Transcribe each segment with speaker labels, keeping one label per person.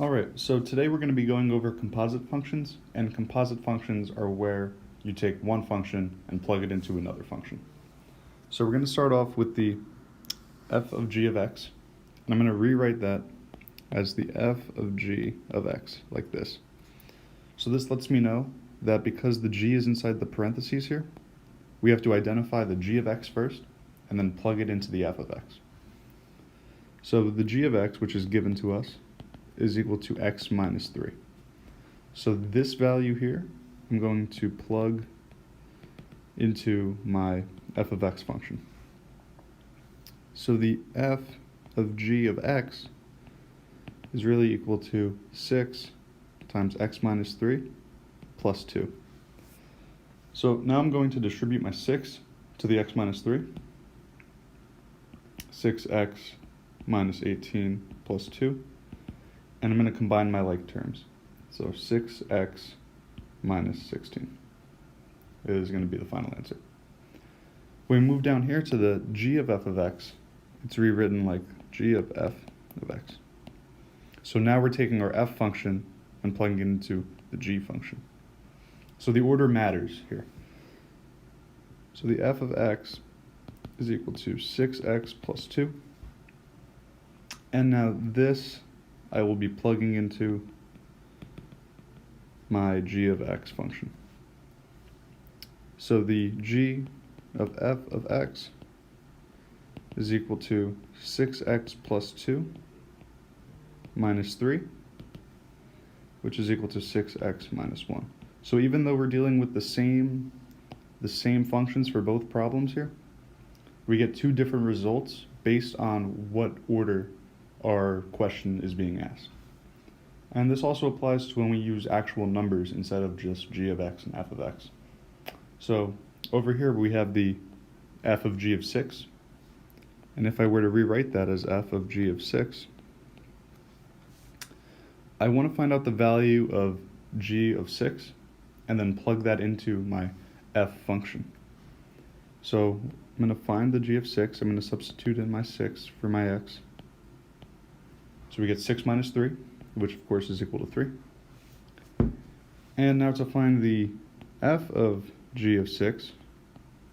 Speaker 1: Alright, so today we're going to be going over composite functions, and composite functions are where you take one function and plug it into another function. So we're going to start off with the f of g of x, and I'm going to rewrite that as the f of g of x, like this. So this lets me know that because the g is inside the parentheses here, we have to identify the g of x first, and then plug it into the f of x. So the g of x, which is given to us, is equal to x minus 3. So this value here, I'm going to plug into my f of x function. So the f of g of x is really equal to 6 times x minus 3 plus 2. So now I'm going to distribute my 6 to the x minus 3. 6x minus 18 plus 2. And I'm going to combine my like terms. So 6x minus 16 is going to be the final answer. When we move down here to the g of f of x, it's rewritten like g of f of x. So now we're taking our f function and plugging it into the g function. So the order matters here. So the f of x is equal to 6x plus 2. And now this I will be plugging into my g of x function. So the g of f of x is equal to 6x plus 2 minus 3, which is equal to 6x minus 1. So even though we're dealing with the same functions for both problems here, we get two different results based on what order our question is being asked. And this also applies to when we use actual numbers instead of just g of x and f of x. So over here we have the f of g of 6, and if I were to rewrite that as f of g of 6, I want to find out the value of g of 6 and then plug that into my f function. So I'm going to find the g of 6, I'm going to substitute in my 6 for my x. So we get 6 minus 3, which of course is equal to 3. And now to find the f of g of 6,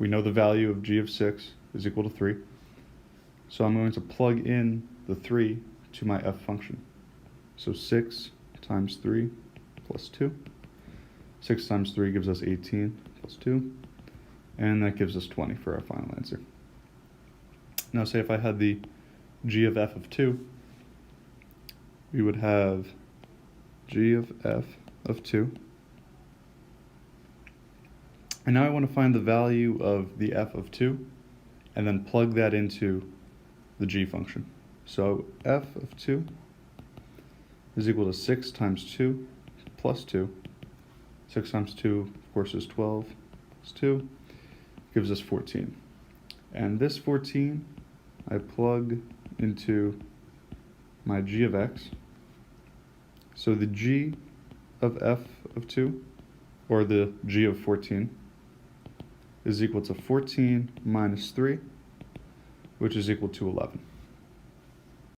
Speaker 1: we know the value of g of 6 is equal to 3. So I'm going to plug in the 3 to my f function. So 6 times 3 plus 2. 6 times 3 gives us 18 plus 2. And that gives us 20 for our final answer. Now say if I had the g of f of 2, we would have g of f of 2. And now I want to find the value of the f of 2 and then plug that into the g function. So f of 2 is equal to 6 times 2 plus 2. 6 times 2, of course, is 12 plus 2, gives us 14. And this 14 I plug into my g of x. So the g of f of 2, or the g of 14, is equal to 14 minus 3, which is equal to 11.